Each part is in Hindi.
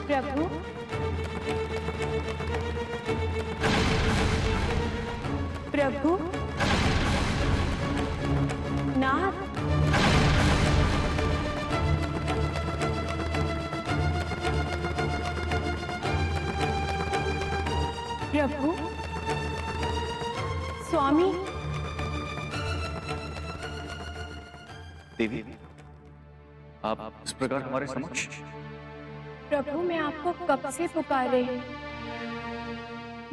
प्रभु, प्रभु, नाथ, प्रभु, स्वामी। देवी, आप इस प्रकार हमारे समक्ष? प्रभु, मैं आपको कब से पुकार रही हूँ।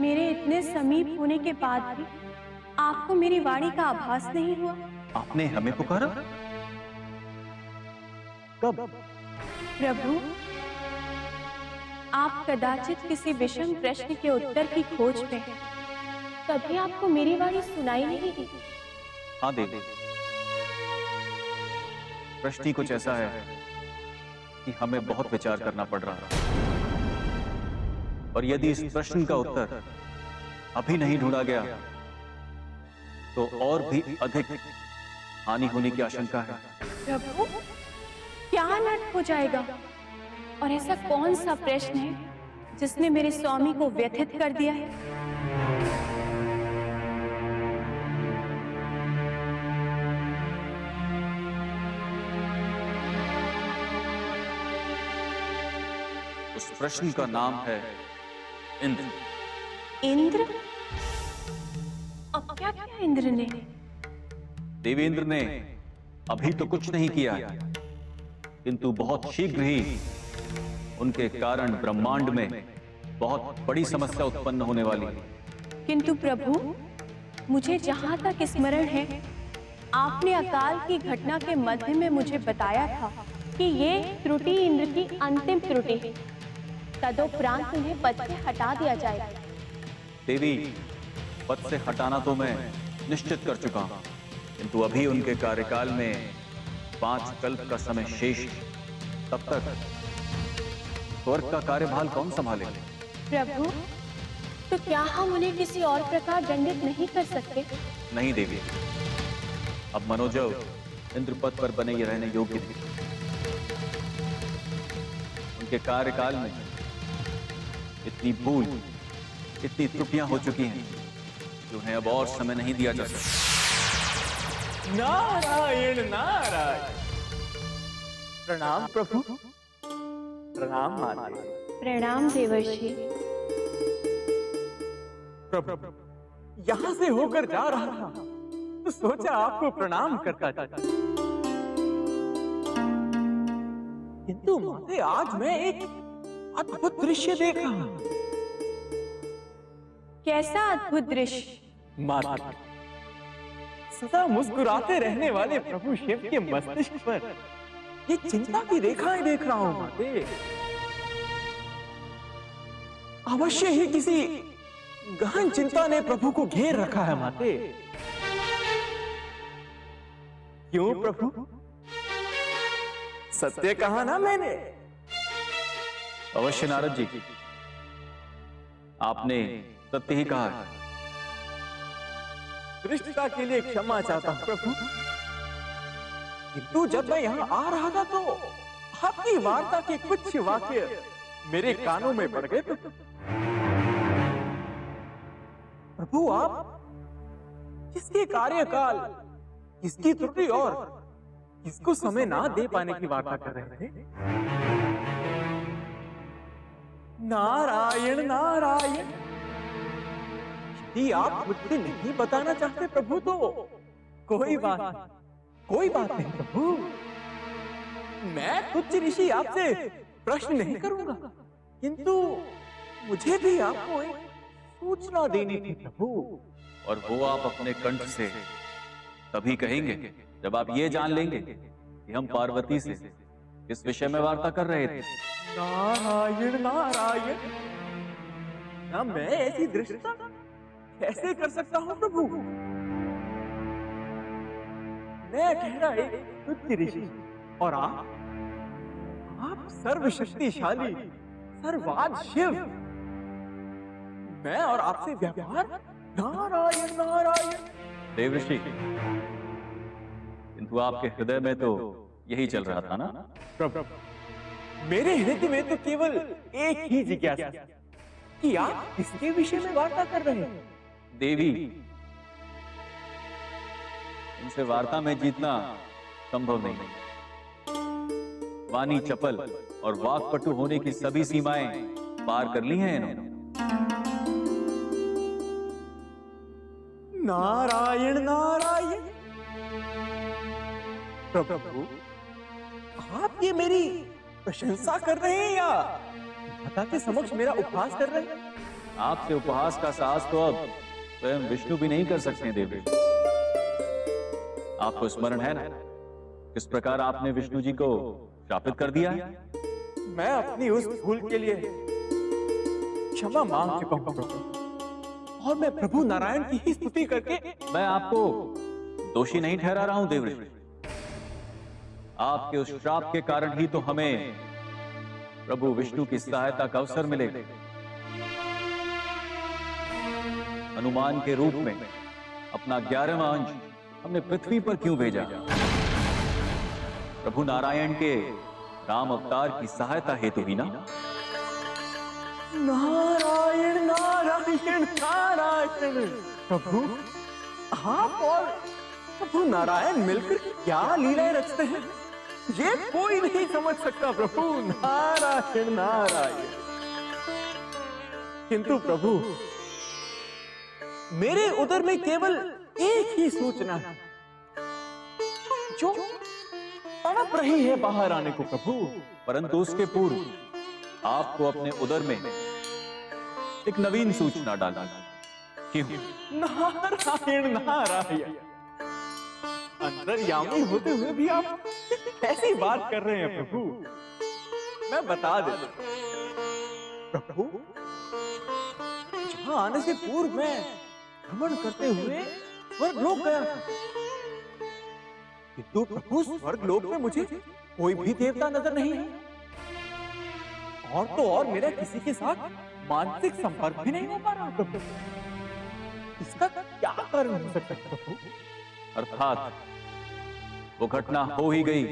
मेरे इतने समीप होने के बाद भी आपको मेरी वाणी का आभास नहीं हुआ। आपने हमें पुकारा? कब? प्रभु, आप कदाचित किसी विषम प्रश्न के उत्तर की खोज में हैं, तभी आपको मेरी वाणी सुनाई नहीं दी। हाँ देवी, प्रश्न ही कुछ ऐसा है कि हमें बहुत विचार करना पड़ रहा है, और यदि इस प्रश्न का उत्तर अभी नहीं ढूंढा गया तो और भी अधिक हानि होने की आशंका है। प्रभु, क्या अनर्थ हो जाएगा? और ऐसा कौन सा प्रश्न है जिसने मेरे स्वामी को व्यथित कर दिया है? उस प्रश्न का नाम है इंद्र। इंद्र? अब क्या किया इंद्र ने? देवेंद्र ने अभी तो कुछ नहीं किया, किंतु बहुत शीघ्र ही उनके कारण ब्रह्मांड में बहुत बड़ी समस्या उत्पन्न होने वाली है। किंतु प्रभु, मुझे जहां तक स्मरण है, आपने अकाल की घटना के मध्य में मुझे बताया था कि ये त्रुटि इंद्र की अंतिम त्रुटि है। तदोपरांत उन्हें पद से हटा दिया जाएगा। देवी, पद से हटाना तो मैं निश्चित कर चुका हूं, किंतु अभी उनके कार्यकाल में 5 कल्प का समय शेष है। तब तक स्वर्ग का कार्यभार कौन संभालेगा? प्रभु, तो क्या हम उन्हें किसी और प्रकार दंडित नहीं कर सकते? नहीं देवी, अब मनोजव इंद्र पद पर बने ये रहने योग्य थे। उनके कार्यकाल में इतनी भूल, इतनी त्रुटियां हो चुकी हैं कि उन्हें अब और समय नहीं दिया जा सकता। नारायण नारायण। प्रणाम प्रभु। प्रणाम माते। प्रणाम देवर्षि। प्रभु, यहाँ से होकर जा रहा था तो सोचा आपको प्रणाम करता जाता, किंतु माते आज मैं एक अद्भुत दृश्य देख रहा हूं। कैसा अद्भुत दृश्य? माते, सदा मुस्कुराते रहने वाले प्रभु शिव के मस्तिष्क पर ये चिंता की रेखाएं देख रहा हूं माते। अवश्य ही किसी गहन चिंता ने प्रभु को घेर रखा है माते। क्यों प्रभु? सत्य कहा ना मैंने। अवश्य नारद जी, आपने सत्य ही कहा है। दृष्टता के लिए क्षमा चाहता हूं प्रभु, किंतु जब मैं यहाँ आ रहा था तो आपकी वार्ता के कुछ वाक्य मेरे कानों में पड़ गए। प्रभु, आप किसके कार्यकाल, किसकी त्रुटि और किसको समय ना दे पाने की वार्ता कर रहे थे? नारायण नारायण। यदि आप मुझसे नहीं बताना चाहते प्रभु तो कोई बात नहीं प्रभु। मैं तुच्छ ऋषि आपसे प्रश्न नहीं करूंगा, किंतु मुझे भी आपको एक सूचना देनी थी प्रभु। और वो आप अपने कंठ से तभी कहेंगे जब आप ये जान लेंगे कि हम पार्वती से किस विषय में वार्ता कर रहे थे। नारायण नारायण। ना मैं ऐसी दृष्टता कैसे कर सकता हूं प्रभु? मैं ठहरा एक तुच्छ ऋषि और आप सर्वशक्तिशाली सर्वाद शिव। मैं और आपसे व्यापार, नारायण नारायण। देव ऋषि, किंतु आपके हृदय में तो यही चल रहा था ना? प्रभु, मेरे हृदय में तो केवल एक ही जिज्ञासा कि आप किसके विषय में वार्ता कर रहे हैं? देवी, इनसे वार्ता में जीतना संभव नहीं। वाणी चपल और वाक्पटु होने की सभी सीमाएं पार कर ली हैं इन्होंने। नारायण नारायण। प्रभु, आप ये मेरी प्रशंसा कर रहे हैं या माता के समक्ष मेरा उपहास कर रहे हैं? आपसे उपहास का साहस तो अब स्वयं विष्णु भी नहीं कर सकते हैं देवी। आपको स्मरण है ना किस प्रकार आपने विष्णु जी को शापित कर दिया है? मैं अपनी उस भूल के लिए क्षमा मांग चुका हूं प्रभु, और मैं प्रभु नारायण की ही स्तुति करके मैं आपको दोषी नहीं ठहरा रहा हूं देव ऋषि। आपके उस श्राप के कारण ही तो हमें प्रभु विष्णु की सहायता का अवसर मिलेगा। हनुमान के रूप में अपना 11वां अंश हमने पृथ्वी पर क्यों भेजा? प्रभु नारायण के राम अवतार की सहायता हेतु ही ना? नारायण नारायण नारायण। प्रभु, आप और प्रभु नारायण मिलकर क्या लीलाएं रचते हैं, ये कोई नहीं समझ सकता प्रभु। नारायण नारायण। किंतु प्रभु, मेरे उदर में केवल एक ही सूचना है जो तड़प रही है बाहर आने को प्रभु। परंतु उसके पूर्व आपको अपने उदर में एक नवीन सूचना डालना। क्यों? नारायण नारायण। अंतर्यामी होते हुए भी आप कैसी बात कर रहे हैं प्रभु? मैं बता देता हूं प्रभु, जहां आने से पूर्व मैं भ्रमण करते हुए स्वर्गलोक गया था, किंतु प्रभु स्वर्गलोक में मुझे कोई भी देवता नजर नहीं है, और तो और मेरा किसी के साथ मानसिक संपर्क भी नहीं हो पा रहा प्रभु। इसका क्या कारण हो सकता है प्रभु? अर्थात वो घटना हो ही गई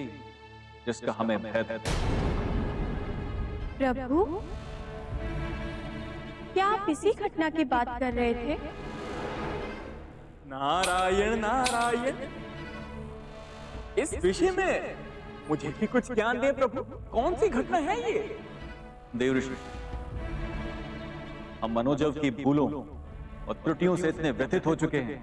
जिसका हमें भय था। प्रभु, क्या आप इसी घटना की बात कर रहे थे? नारायण नारायण। इस विषय में मुझे भी कुछ ज्ञान दे प्रभु। कौन सी घटना है ये? देव ऋषि, हम मनोजव की भूलों और त्रुटियों से इतने व्यथित हो चुके हैं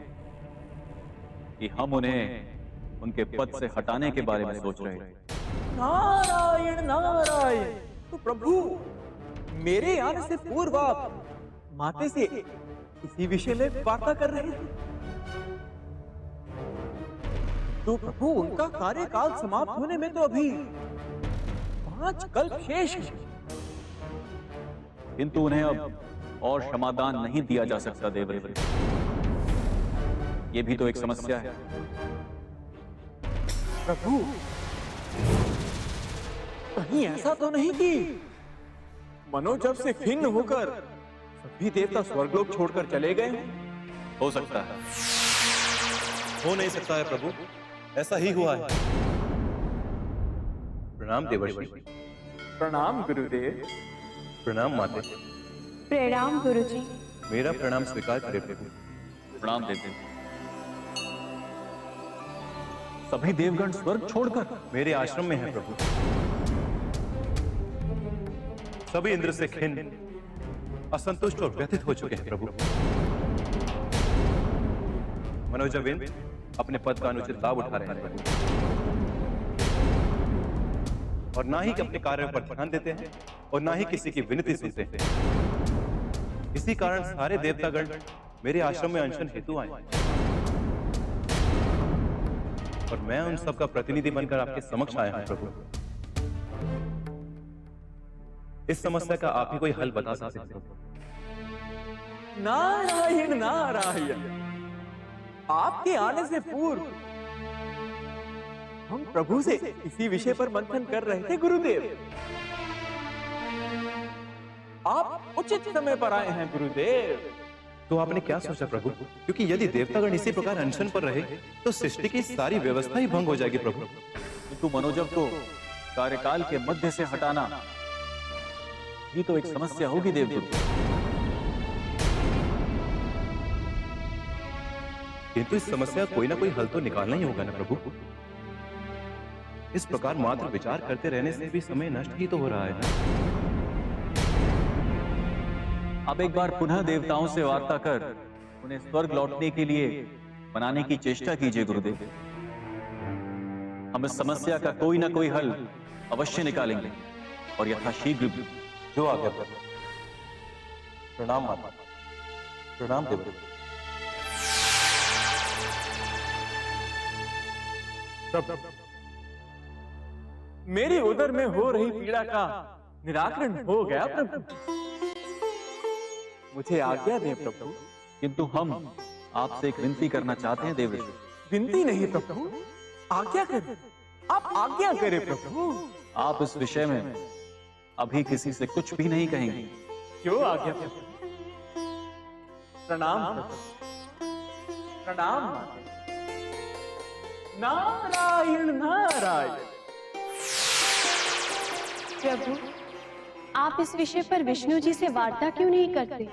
कि हम उन्हें उनके पद से हटाने के बारे में सोच रहे हैं। नारायण नारायण। तो प्रभु, मेरे आने से पूर्व आप माते से इसी विषय में वार्ता कर रहे थे, तो प्रभु उनका कार्यकाल समाप्त होने में तो अभी 5 कल्प शेष है, किंतु उन्हें अब और क्षमादान नहीं दिया जा सकता देव ऋषि। ये भी तो एक समस्या है। प्रभु, कहीं ऐसा तो नहीं कि मनोजव से खिन्न होकर सभी देवता स्वर्गलोक छोड़कर चले गए? हो सकता है। हो नहीं सकता है प्रभु, ऐसा ही हुआ है। प्रणाम देवर्षि। प्रणाम गुरुदेव। प्रणाम माते। प्रणाम गुरुजी। मेरा प्रणाम स्वीकार करें प्रभु। प्रणाम देव। सभी देवगण स्वर्ग छोड़कर मेरे आश्रम में है प्रभु। सभी इंद्र से खिन्न, असंतुष्ट और व्यथित हो चुके हैं प्रभु। मनोजव अपने पद का अनुचित लाभ उठा रहे हैं प्रभु, और ना ही अपने कार्यों पर ध्यान देते हैं और ना ही किसी की विनती सुनते हैं। इसी कारण सारे देवतागण मेरे आश्रम में अनशन हेतु आए, और मैं उन सबका प्रतिनिधि बनकर आपके समक्ष आया हूं प्रभु। इस समस्या का आप ही कोई हल बता सकते हैं। नारायण नारायण। आपके आने से पूर्व हम प्रभु से इसी विषय पर मंथन कर रहे थे गुरुदेव। आप उचित समय पर आए हैं गुरुदेव। तो आपने क्या सोचा प्रभु? क्योंकि यदि देवतागण इसी प्रकार अनशन पर रहे तो सृष्टि की सारी व्यवस्था ही भंग हो जाएगी प्रभु। किंतु मनोजव को कार्यकाल के मध्य से हटाना ही तो एक समस्या होगी देवगुरु। किंतु इस समस्या कोई ना कोई हल तो निकालना ही होगा ना प्रभु। इस प्रकार मात्र विचार करते रहने से भी समय नष्ट ही तो हो रहा है ना। अब एक बार पुनः देवताओं से वार्ता कर उन्हें स्वर्ग लौटने के लिए बनाने की चेष्टा कीजिए गुरुदेव। हम इस समस्या का कोई ना कोई हल अवश्य निकालेंगे और यथाशीघ्र भी। जो आ गया प्रभु। प्रणाम माता। प्रणाम देव। प्रभु, मेरी उदर में हो रही पीड़ा का निराकरण हो गया प्रभु। मुझे आज्ञा दें प्रभु। किंतु हम आपसे एक विनती करना चाहते हैं देवेश। विनती नहीं प्रभु, आज्ञा करें। आप आज्ञा करें प्रभु। आप इस विषय में अभी किसी से कुछ भी नहीं कहेंगे। क्यों आज्ञा प्रभु? प्रणाम प्रभु। प्रणाम माता। नारायण नारायण। प्रभु, आप इस विषय पर विष्णु जी से वार्ता क्यों नहीं करते?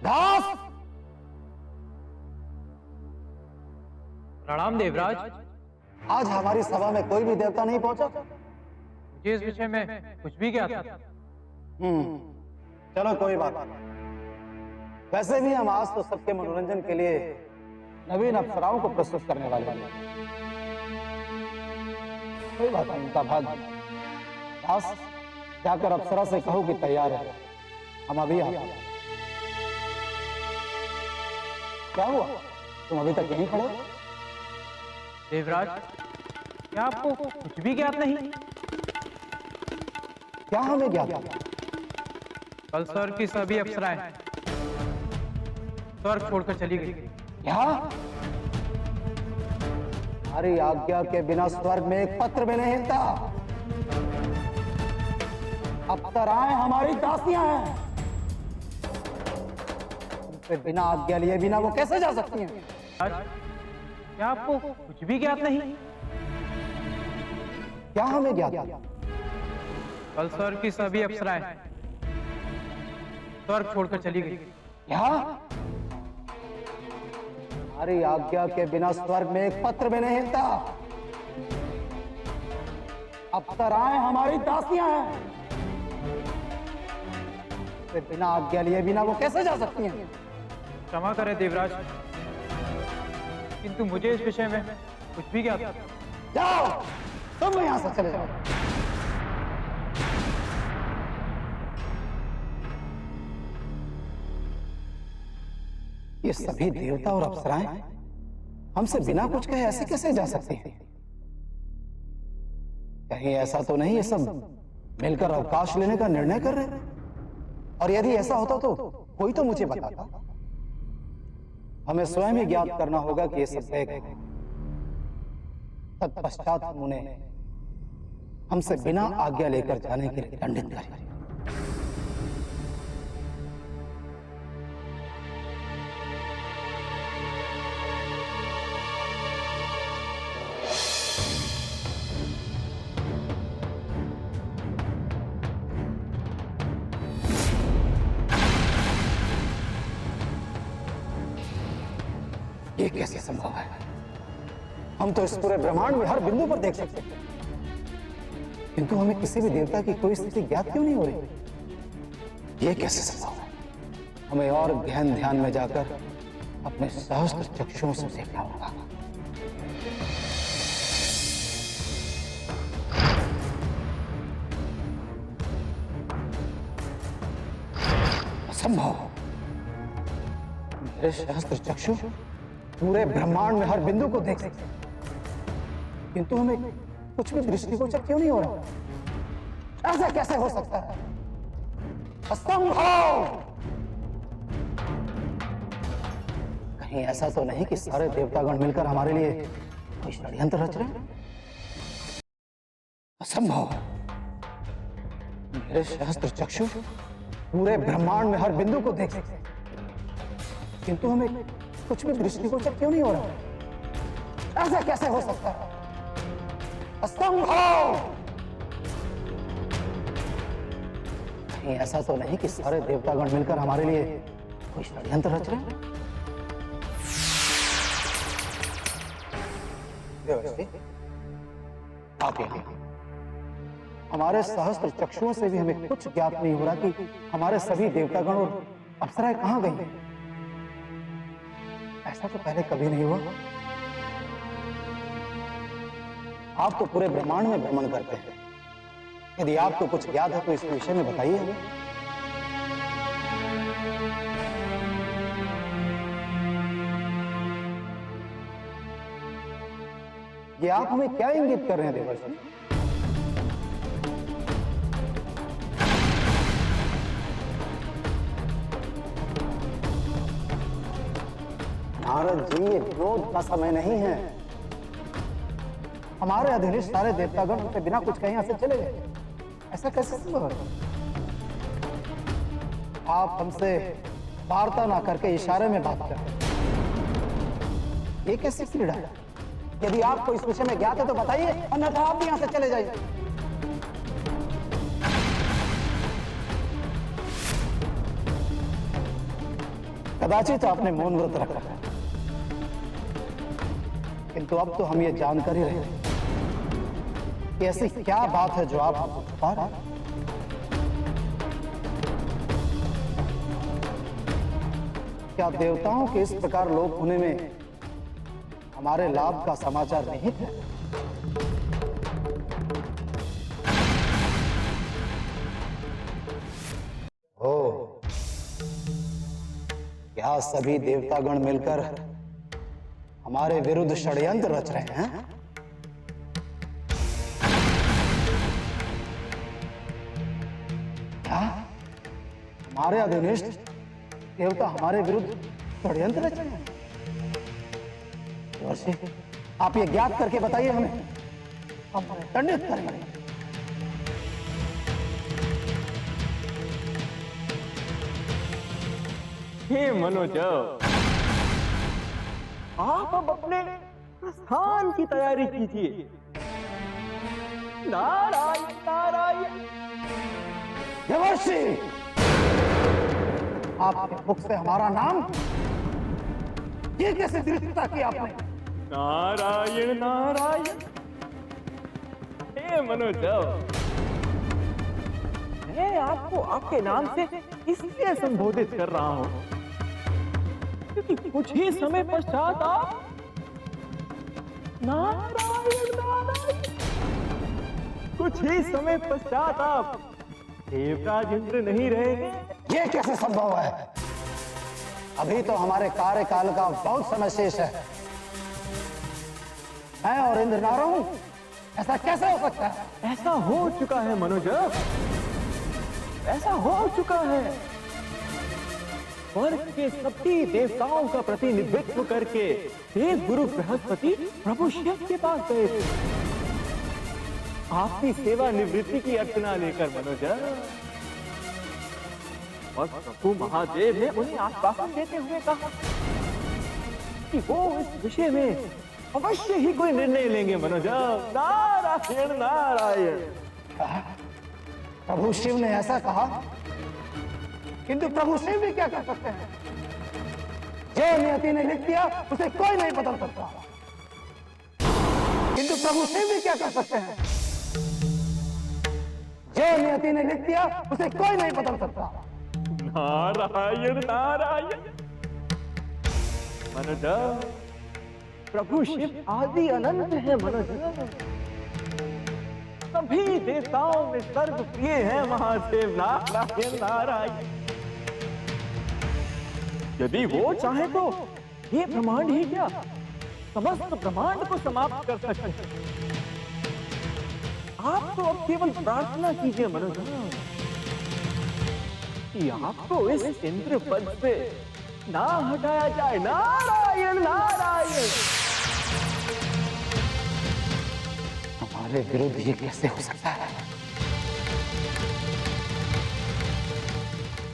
दास! प्रणाम देवराज। आज हमारी सभा में कोई भी देवता नहीं पहुंचा। मुझे इस विषय में कुछ भी ज्ञात था। चलो कोई बात नहीं। वैसे भी हम आज तो सबके मनोरंजन के लिए नवीन अप्सराओं को प्रस्तुत करने वाले हैं। कोई बात नहीं, उनका भाग्य। दास, जाकर अप्सरा से कहो कि तैयार है, हम अभी आते हैं। क्या हुआ, तुम अभी तक यहीं खड़े हो? देवराज, क्या आपको कुछ भी ज्ञात नहीं? क्या हमें ज्ञात है? कल स्वर्ग की सभी अप्सराएं स्वर्ग छोड़कर चली गई। क्या? हमारी आज्ञा के बिना स्वर्ग में एक पत्र भी नहीं हिलता। अप्सराएं हमारी दासियां हैं। उनसे बिना आज्ञा लिए बिना वो कैसे जा सकती हैं? आज क्या आपको कुछ भी ज्ञात नहीं? क्या हमें ज्ञात है? कल स्वर्ग की सभी अप्सराएं स्वर्ग छोड़कर चली गई। क्या? हमारी आज्ञा के बिना स्वर्ग में एक पत्र भी नहीं हिलता। अप्सराएं हमारी दासियां हैं। उनसे बिना आज्ञा लिए बिना वो कैसे जा सकती हैं? क्षमा करें देवराज, किंतु मुझे इस विषय में कुछ भी ज्ञात था। जाओ, तुम यहां से चले जाओ। ये सभी देवता और अप्सराएं हमसे बिना कुछ कहे ऐसे कैसे जा सकते हैं? कहीं ऐसा तो नहीं ये सब मिलकर अवकाश लेने का निर्णय कर रहे? और यदि ऐसा होता तो कोई तो मुझे बताता। हमें स्वयं ही ज्ञात करना होगा कि ये सब है। तत्पश्चात हम उन्हें हमसे बिना आज्ञा लेकर जाने के लिए दंडित करें। ये कैसे संभव है? हम तो इस पूरे ब्रह्मांड में हर बिंदु पर देख सकते हैं, किंतु हमें किसी भी देवता की कोई स्थिति ज्ञात क्यों नहीं हो रही? ये कैसे संभव है? हमें और गहन ध्यान में जाकर अपने सहस्त्र चक्षुओं से देखना होगा। असंभव। मेरे सहस्त्र चक्षु पूरे ब्रह्मांड में हर बिंदु को देख सकते हैं, किंतु हमें कुछ भी दृष्टिगोचर क्यों नहीं हो रहा? ऐसा कैसे हो सकता है? असंभव! कहीं ऐसा तो नहीं कि सारे देवतागण मिलकर हमारे लिए कोई षड्यंत्र रच रहे हैं? असंभव! मेरे सहस्त्र चक्षु पूरे ब्रह्मांड में हर बिंदु को देख सकते हैं, किंतु हमें कुछ भी दृष्टिगोचर क्यों नहीं हो रहा? ऐसा कैसे हो सकता है? असंभव! कहीं ऐसा तो नहीं कि सारे देवतागण मिलकर हमारे लिए कोई षड्यंत्र रच रहे हैं? देवर्षि, आप यहाँ हमारे सहस्त्र चक्षुओं से भी हमें कुछ ज्ञात नहीं हो रहा कि हमारे सभी देवतागण और अप्सराएं कहां गई। ऐसा तो पहले कभी नहीं हुआ। आप तो पूरे ब्रह्मांड में भ्रमण करते हैं, यदि आपको कुछ ज्ञात है तो इस विषय में बताइए हमें। ये आप हमें क्या इंगित कर रहे हैं देवर्षि? नारद जी, ये विनोद का समय नहीं है। हमारे अधीनस्थ सारे देवतागण उनसे बिना कुछ कहे यहां से चले गए। ऐसा कैसे संभव है? आप हमसे वार्ता ना करके इशारे में बात करते, ये कैसी क्रीड़ा है? यदि आपको इस विषय में ज्ञात है तो बताइए, अन्यथा आप भी यहां से चले जाइए। कदाचित आपने मौन व्रत रखा है, किंतु अब तो हम ये जानकर ही रहे कि ऐसी क्या बात है जो आप बता रहे हैं। क्या देवताओं के इस प्रकार लोप होने में हमारे लाभ का समाचार नहीं है? ओ, क्या सभी देवतागण मिलकर हमारे विरुद्ध षड्यंत्र रच रहे हैं? क्या हमारे अधीनस्थ देवता हमारे विरुद्ध षड्यंत्र रच रहे हैं? देवर्षि, आप ये ज्ञात करके बताइए हमें, हम दंडित करेंगे। हे मनोज, आप अब अपने प्रस्थान की तैयारी कीजिए। नारायण नारायण। देवर्षि, आपके मुख से हमारा नाम ये कैसे दृढ़ता की आपने? नारायण नारायण। हे मनोज, मैं आपको आपके नाम से इसलिए संबोधित कर रहा हूं क्योंकि कुछ ही समय पश्चात आप नारायण नारायण, कुछ ही समय पश्चात आप देवराज इंद्र नहीं रहेंगे। ये कैसे संभव है? अभी तो हमारे कार्यकाल का बहुत समय शेष है। मैं और इंद्र ना रहूं, ऐसा कैसे हो सकता है? ऐसा हो चुका है मनोज, ऐसा हो चुका है। स्वर्ग के सभी देवताओं का प्रतिनिधित्व करके देव गुरु बृहस्पति प्रभु शिव के पास गए थे आपकी सेवा निवृत्ति की अर्चना लेकर मनोज, और प्रभु महादेव ने उन्हें आश्वासन देते हुए कहा कि वो इस विषय में अवश्य ही कोई निर्णय लेंगे मनोज। नारायण नारायण। प्रभु शिव ने ऐसा कहा, किंतु प्रभु शिव भी क्या कर सकते हैं? जो नियति ने लिख दिया उसे कोई नहीं बदल सकता। किंतु प्रभु शिव भी क्या कर सकते हैं? जो नियति ने लिख दिया उसे कोई नहीं बदल सकता। नारायण नारायण। मनोज, प्रभु शिव आदि अनंत है मनोज, सभी देवताओं में सर्व प्रिय है महादेव। नारायण नारायण। यदि वो चाहे तो ये ब्रह्मांड ही क्या, समस्त ब्रह्मांड को समाप्त कर सकते हैं। आप तो अब केवल प्रार्थना कीजिए मनोज कि आपको इस इंद्र पद से ना हटाया जाए। नारायण नारायण। हमारे विरुद्ध ये कैसे हो सकता है?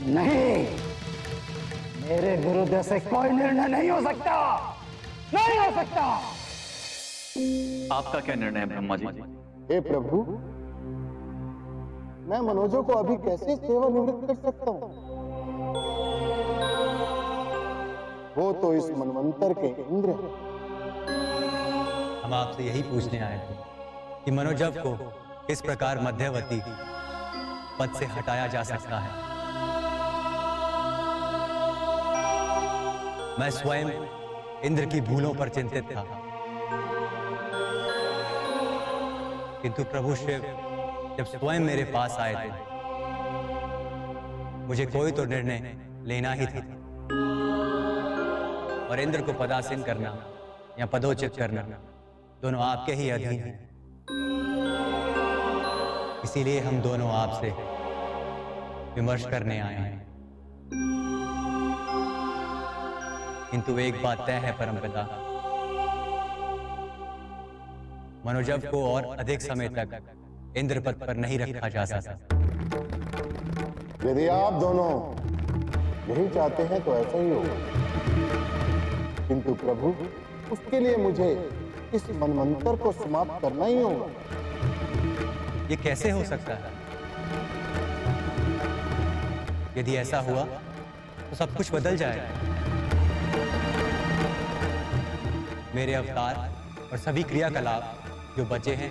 नहीं, मेरे विरुद्ध ऐसे कोई निर्णय नहीं हो सकता, नहीं हो सकता। आपका क्या निर्णय है ब्रह्मा जी? हे प्रभु, मैं मनोजों को अभी कैसे सेवानिवृत्त कर सकता हूँ? वो तो इस मनवंतर के इंद्र हैं। हम आपसे यही पूछने आए थे कि मनोजव को किस प्रकार मध्यवर्ती पद से हटाया जा सकता है। मैं स्वयं इंद्र की भूलों पर चिंतित था, किंतु प्रभु शिव जब स्वयं मेरे पास आए थे, मुझे कोई तो निर्णय लेना ही था और इंद्र को पदासीन करना या पदोचित करना दोनों आपके ही अधीन हैं। इसीलिए हम दोनों आपसे विमर्श करने आए हैं। किंतु एक बात तय है परमपिता, मनोजव को और अधिक समय तक इंद्र पद पर नहीं रखा जा सकता। यदि आप दोनों यही चाहते हैं तो ऐसा ही होगा, किंतु प्रभु उसके लिए मुझे इस मनवंतर को समाप्त करना ही होगा। ये कैसे हो सकता है? यदि ऐसा हुआ तो सब कुछ बदल जाएगा। मेरे अवतार और सभी क्रियाकलाप जो बचे हैं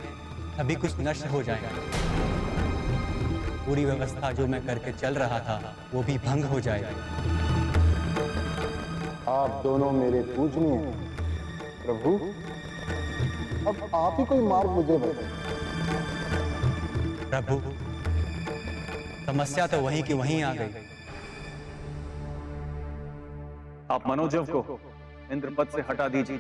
सभी कुछ नष्ट हो जाएगा। पूरी व्यवस्था जो मैं करके चल रहा था वो भी भंग हो जाएगी। आप दोनों मेरे पूजनीय हैं प्रभु, अब आप ही कोई मार्ग मुझे बताएं। प्रभु, समस्या तो वहीं की वहीं आ गई। आप मनोजव को इंद्र पद से हटा दीजिए।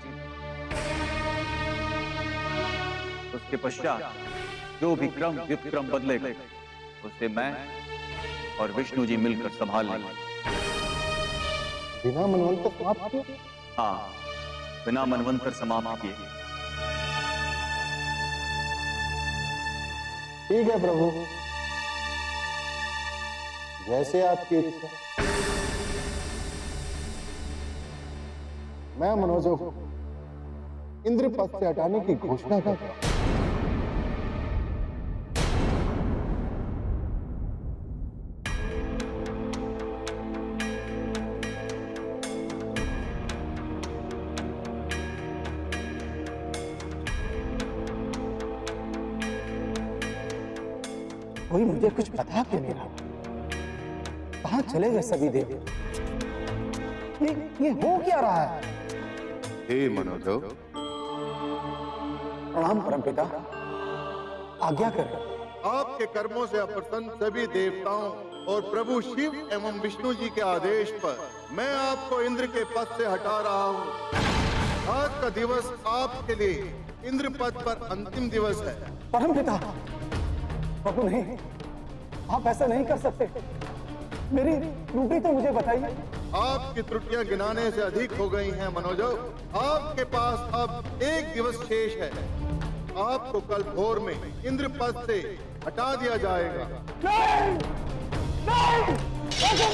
उसके पश्चात जो भी क्रम विक्रम बदलेगा उसे मैं और विष्णु जी मिलकर संभाल लेंगे। बिना मनवंतर समाप्त किए? हाँ, बिना मनवंतर समाप्त किए। ठीक है प्रभु, जैसे आपकी इच्छा। मैं मनोजों को इंद्र पद से हटाने की घोषणा करता हूं। कोई मुझे कुछ बता क्यों नहीं रहा? कहां चले गए सभी देव? ये हो क्या रहा है? हे मनोजव, प्रणाम परमपिता, आज्ञा करें। आपके कर्मों से अप्रसन्न सभी देवताओं और प्रभु शिव एवं विष्णु जी के आदेश पर मैं आपको इंद्र के पद से हटा रहा हूँ। आज का दिवस आपके लिए इंद्र पद पर अंतिम दिवस है। परमपिता, प्रभु नहीं, आप ऐसा नहीं कर सकते। मेरी त्रुटि तो मुझे बताइए। आपकी त्रुटियां गिनाने से अधिक हो गई हैं मनोजव। आपके पास अब एक दिवस शेष है। आपको कल भोर में इंद्र पद से हटा दिया जाएगा। नहीं, नहीं, ऐसा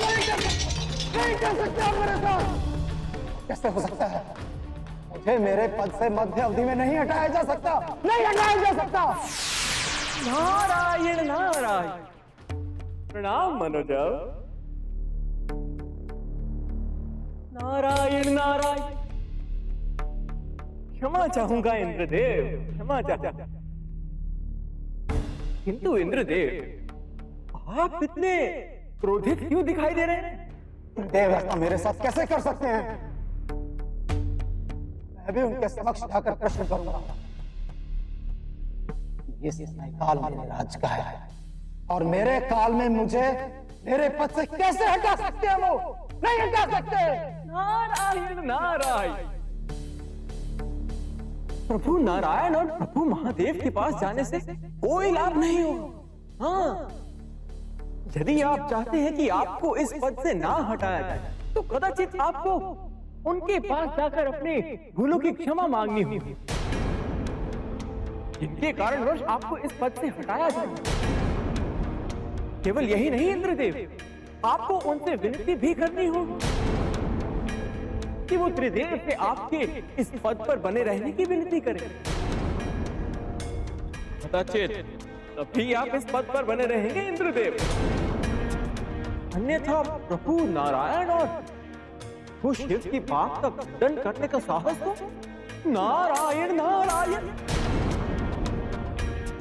नहीं कर सकते आप मेरे साथ। कैसे हो सकता है? मुझे मेरे पद से मध्य अवधि में नहीं हटाया जा सकता, नहीं हटाया जा सकता। नारायण नारायण। प्रणाम मनोजव। नारायण नारायण। क्षमा चाहूंगा इंद्रदेव, क्षमा चाहूंगा। किंतु इंद्रदेव, आप इतने क्रोधित क्यों दिखाई दे रहे हैं? देव ऐसा मेरे साथ कैसे कर सकते हैं? मैं भी उनके समक्ष जाकर प्रश्न करूंगा। ये समय काल मेरे राज का है और मेरे काल में मुझे मेरे पद से कैसे हटा सकते हैं वो? नहीं हटा सकते। नारायण नारायण। प्रभु नारायण और प्रभु महादेव के पास जाने से कोई लाभ नहीं होगा। हाँ, यदि आप चाहते हैं कि आपको इस पद से ना हटाया जाए तो कदाचित आपको उनके पास जाकर अपने भूलों की क्षमा मांगनी होगी, जिनके कारणवश आपको इस पद से हटाया जाए। केवल यही नहीं इंद्रदेव, आपको उनसे विनती भी करनी होगी कि वो त्रिदेव से आपके इस पद पर बने रहने की विनती करें। कदाचित तभी आप इस पद पर बने रहेंगे इंद्रदेव, अन्यथा प्रभु नारायण और वो शिव की बात का खंडन करने का साहस हो। नारायण नारायण,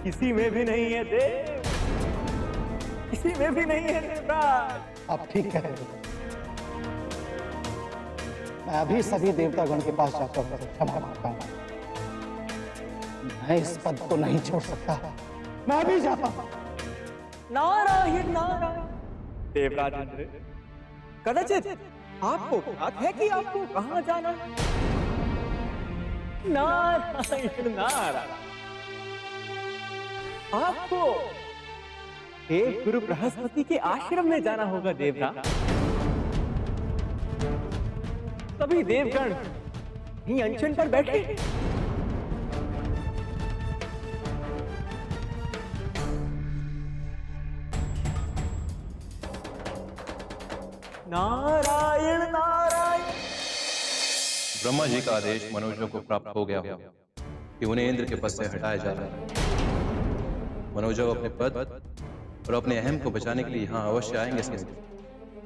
किसी में भी नहीं है देव, किसी में भी नहीं है देवराज। आप ठीक कह रहे हो। मैं अभी सभी देवतागण के पास जाकर उनसे क्षमा मांगता हूं। मैं इस पद को नहीं छोड़ सकता, मैं अभी जाता हूं। नारायण नारायण। देवराज इंद्र, कदाचित आपको ज्ञात है कि आपको कहां जाना है? नारायण नारायण, आपको एक गुरु बृहस्पति के आश्रम में जाना होगा देवराज। सभी देवगण ही अनशन पर बैठे हैं। नारायण नारायण। ब्रह्मा जी का आदेश मनुष्यों को प्राप्त हो गया हो कि उन्हें इंद्र के पद से हटाया जा रहा है। मनोजव अपने पद और अपने अहम को बचाने के लिए यहाँ अवश्य आएंगे समय।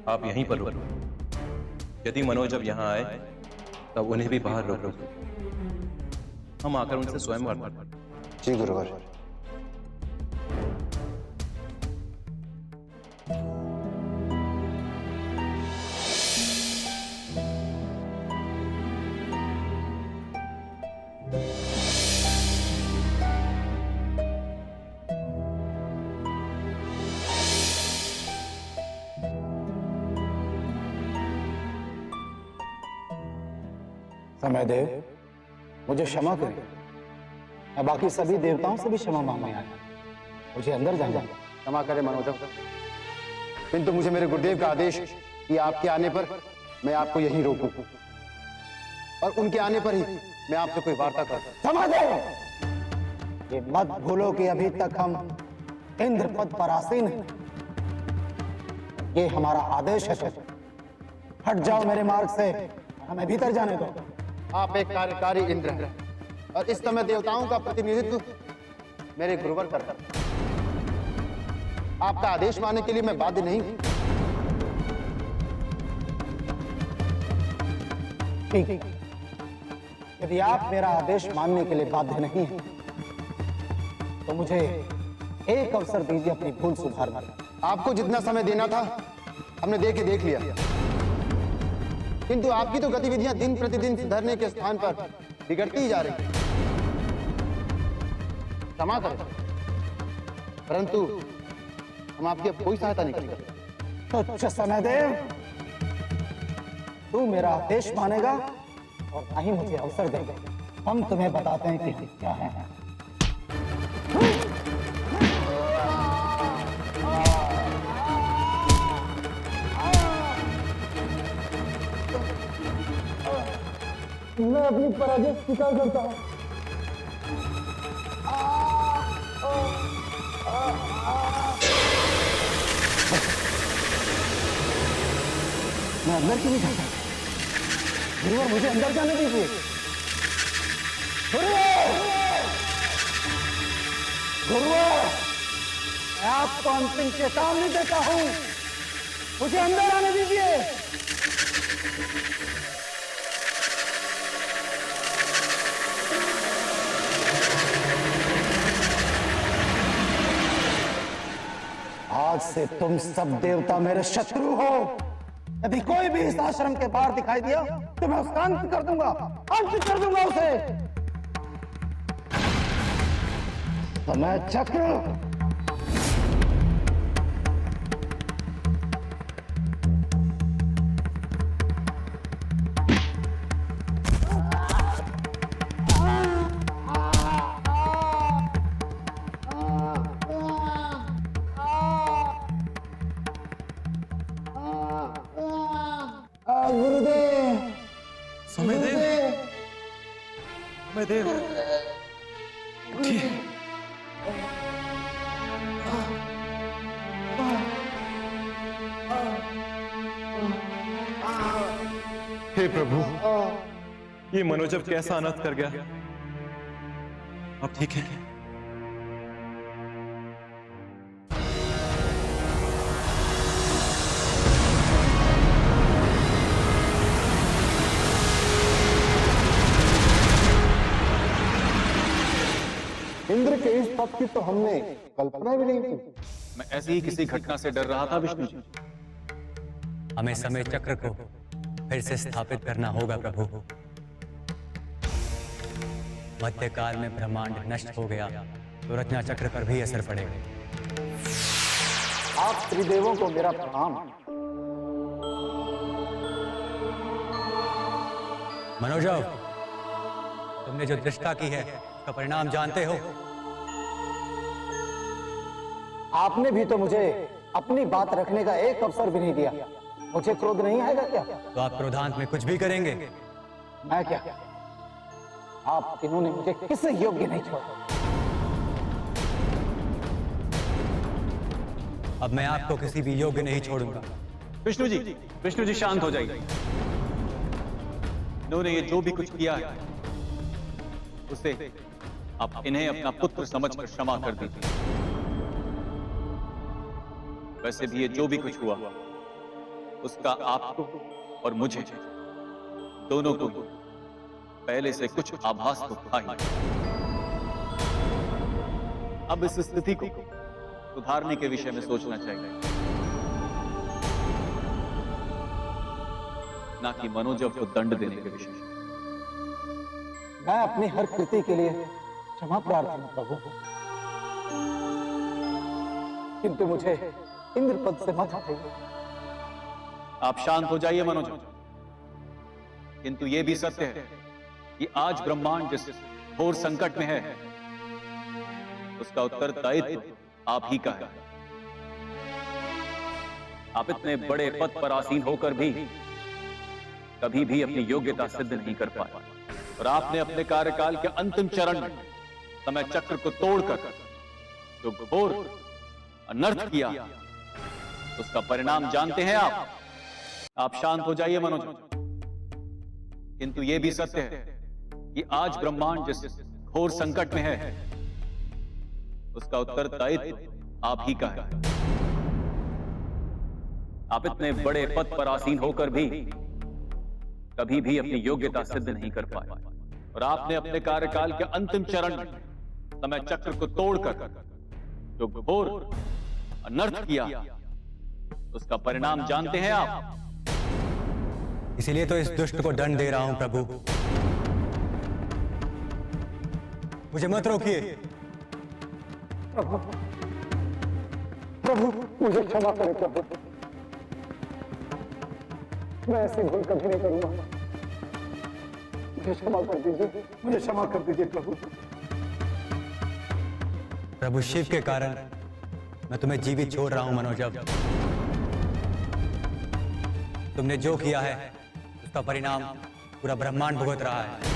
आप यहीं पर रुको। यदि मनोजव यहाँ आए तब उन्हें भी बाहर रोक लो। हम आकर उनसे स्वयं वार्ता करें। जी गुरुवर। समय देव, मुझे क्षमा करें। मैं बाकी सभी देवताओं से भी क्षमा मांगने आया। मुझे अंदर जाना। क्षमा करें मनोजव, किंतु मुझे मेरे गुरुदेव का आदेश कि आपके आने पर मैं आपको यहीं रोकूं और उनके आने पर ही मैं आपसे कोई वार्ता करूं। क्षमा देव, ये मत भूलो कि अभी तक हम इंद्र पद पर आसीन हैं। ये हमारा आदेश है। हट जाओ मेरे मार्ग से, हमें भीतर जाने दो। आप एक कार्यकारी इंद्र हैं और इस समय देवताओं का प्रतिनिधित्व मेरे गुरुवर करता है। आपका आदेश मानने के लिए मैं बाध्य नहीं हूं। ठीक, यदि आप मेरा आदेश मानने के लिए बाध्य नहीं हैं, तो मुझे एक अवसर दीजिए अपनी भूल सुधारने का। आपको जितना समय देना था हमने देख लिया, किंतु आपकी तो गतिविधियां दिन प्रतिदिन सुधरने के स्थान पर बिगड़ती ही जा रही हैं। क्षमा करें, परंतु हम आपकी अब कोई सहायता नहीं कर सकते। तुच्छ समय देव, तू मेरा आदेश मानेगा और ना ही मुझे अवसर देगा। हम तुम्हें बताते हैं कि हम क्या हैं। मैं अपनी पराजय स्वीकार करता हूं। मैं अंदर क्यों नहीं जाता? गुरुवर, मुझे अंदर जाने दीजिए। गुरुवर, मैं आपको अंतिम चेतावनी देता हूं, मुझे अंदर आने दीजिए। आज से तुम सब देवता मेरे शत्रु हो। यदि कोई भी इस आश्रम के बाहर दिखाई दिया तो मैं उसका अंत कर दूंगा, अंत कर दूंगा उसे। समय चक्र। समय देव उठिए। हे प्रभु, ये मनोजव कैसा अनर्थ कर गया? अब ठीक है? इंद्र के इस पद की तो हमने कल्पना भी नहीं की। मैं ऐसी ही किसी घटना से डर रहा था विष्णु जी। हमें समय चक्र को फिर से स्थापित करना होगा प्रभु। मध्यकाल में ब्रह्मांड नष्ट हो गया तो रचना चक्र पर भी असर पड़ेगा। आप त्रिदेवों को मेरा प्रणाम। मनोजव, तुमने जो दृष्टा की है उसका परिणाम जानते हो। आपने भी तो मुझे अपनी बात रखने का एक अवसर भी नहीं दिया। मुझे क्रोध नहीं आएगा क्या? तो आप क्रोधांत में कुछ भी करेंगे? मैं क्या? आप तीनों ने मुझे किसी योग्य नहीं छोड़ा। अब मैं आपको किसी भी योग्य नहीं छोड़ूंगा। विष्णु जी शांत हो जाइए। इन्होंने ये जो भी कुछ किया है उसे आप इन्हें अपना पुत्र समझकर क्षमा कर दीजिए। वैसे भी ये जो भी कुछ हुआ उसका आपको और मुझे दोनों को पहले से कुछ आभास तो था ही। अब इस स्थिति को सुधारने के विषय में सोचना चाहिए, ना कि मनोजव को दंड देने के विषय में। मैं अपनी हर कृति के लिए क्षमा प्रार्थना प्रभु, किंतु मुझे इंद्र पद से मत हटाइए। आप शांत हो जाइए मनोजव। किंतु यह भी सत्य है कि आज ब्रह्मांड जिस घोर संकट में है उसका उत्तरदायित्व आप ही का है। आप इतने बड़े पद पर आसीन होकर भी कभी भी अपनी योग्यता सिद्ध नहीं कर पाए, और आपने अपने कार्यकाल के अंतिम चरण में समय चक्र को तोड़कर जो घोर अनर्थ किया उसका परिणाम जानते हैं आप। आप शांत हो जाइए मनोज। किंतु यह भी सत्य है कि आज ब्रह्मांड जिस घोर संकट में है उसका उत्तरदायित्व आप ही का है। आप इतने बड़े पद पर आसीन होकर भी कभी भी अपनी योग्यता सिद्ध नहीं कर पाए, और आपने अपने कार्यकाल के अंतिम चरण में समय चक्र को तोड़कर जो घोर अनर्थ किया उसका परिणाम जानते हैं आप। इसीलिए तो इस दुष्ट को दंड दे रहा हूं प्रभु। मुझे मत रोकिए। प्रभु, प्रभु मुझे क्षमा करें प्रभु, मैं ऐसी भूल कभी नहीं करूंगा। मुझे क्षमा कर दीजिए, मुझे क्षमा कर दीजिए प्रभु। प्रभु शिव के कारण मैं तुम्हें जीवित छोड़ रहा हूं मनोजव। तुमने जो किया है उसका परिणाम पूरा ब्रह्मांड भुगत रहा है।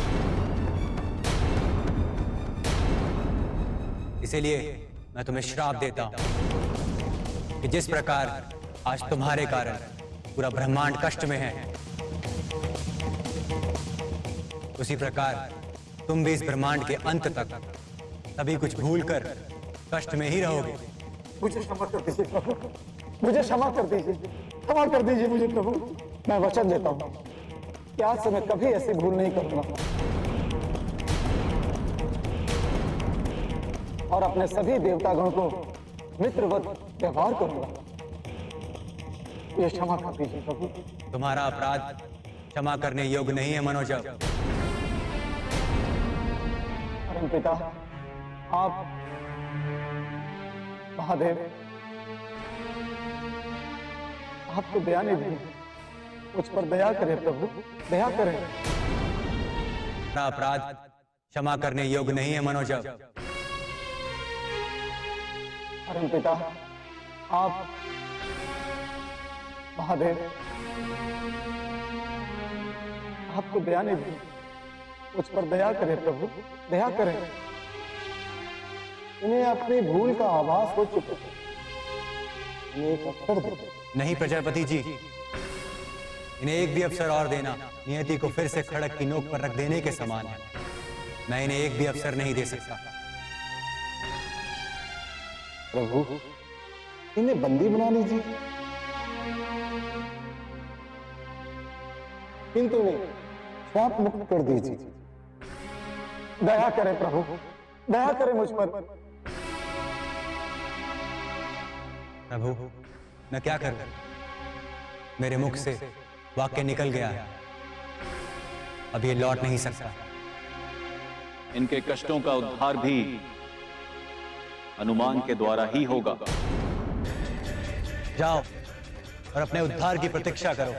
इसीलिए मैं तुम्हें श्राप देता हूं कि जिस प्रकार आज तुम्हारे कारण पूरा ब्रह्मांड कष्ट में है, उसी प्रकार तुम भी इस ब्रह्मांड के अंत तक सभी कुछ भूलकर कष्ट में ही रहोगे। मुझे क्षमा कर दीजिए प्रभु, मुझे क्षमा कर दीजिए, क्षमा कर दीजिए मुझे प्रभु। मैं वचन देता हूं कि आज से मैं कभी ऐसी भूल नहीं करूंगा और अपने सभी देवतागण को मित्रवत व्यवहार करूंगा। ये क्षमा कर दीजिए प्रभु। तुम्हारा अपराध क्षमा करने योग्य नहीं है मनोजव। परम पिता, आप महादेव, आप तो दया नहीं दें, मुझ पर दया करें प्रभु, दया करें। तुम्हारा अपराध क्षमा करने योग्य नहीं है मनोजव। परम पिता, आप महादेव, आप तो दया नहीं दें, मुझ पर दया करें प्रभु, दया करें। इन्हें अपनी भूल का आभास हो चुका है, इन्हें एक अवसर दे। नहीं प्रजापति जी, इन्हें एक भी अवसर और देना नियति को फिर से खड़क की नोक पर रख देने के समान है। मैं इन्हें एक भी अवसर नहीं दे सकता। प्रभु, इन्हें बंदी बना लीजिए, किंतु नहीं, श्राप मुक्त कर दीजिए। दया करें प्रभु, दया करें मुझ पर। प्रभु, मैं क्या करूं? मेरे मुख से वाक्य निकल गया है, अब ये लौट नहीं सकता। इनके कष्टों का उद्धार भी हनुमान के द्वारा ही होगा। जाओ और अपने उद्धार की प्रतीक्षा करो।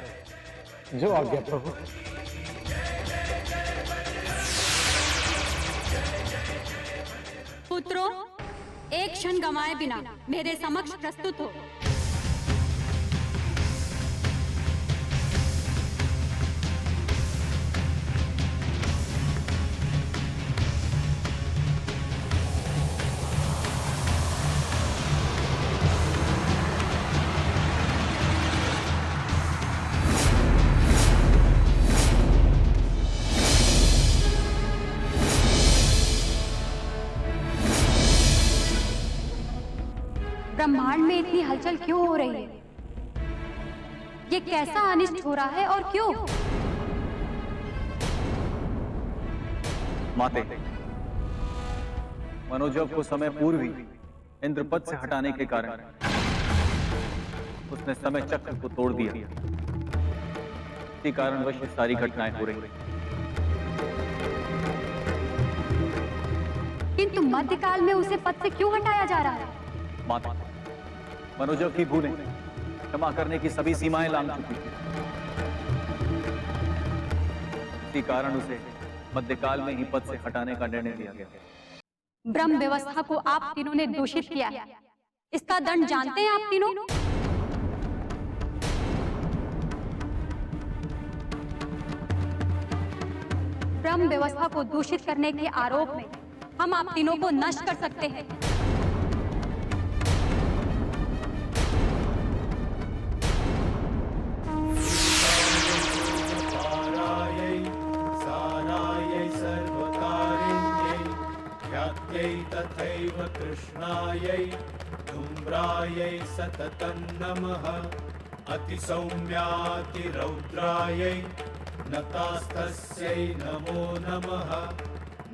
जो आज्ञा प्रभु। पुत्रों, एक क्षण गंवाए बिना मेरे समक्ष प्रस्तुत हो। ब्रह्मांड में इतनी हलचल क्यों हो रही है? ये कैसा अनिष्ट हो रहा है और क्यों? माते, मनोजव को समय पूर्व ही इंद्रपद से हटाने के कारण उसने समय चक्र को तोड़ दिया। इसी कारणवश सारी घटनाएं हो रही। किंतु मध्यकाल में उसे पद से क्यों हटाया जा रहा है? माता, मनोजव की भूलें क्षमा करने की सभी सीमाएं लांघ चुकी थी। इसी कारण उसे मध्यकाल में ही पद से हटाने का निर्णय लिया गया। ब्रह्म व्यवस्था को आप तीनों ने दूषित किया है। इसका दंड जानते हैं आप तीनों? ब्रह्म व्यवस्था को दूषित करने के आरोप में हम आप तीनों को नष्ट कर सकते हैं। तथैव कृष्णायै धूम्रायै सततं नमः अतिसौम्यातिरौद्रायै नतास्तस्यै नमो नमः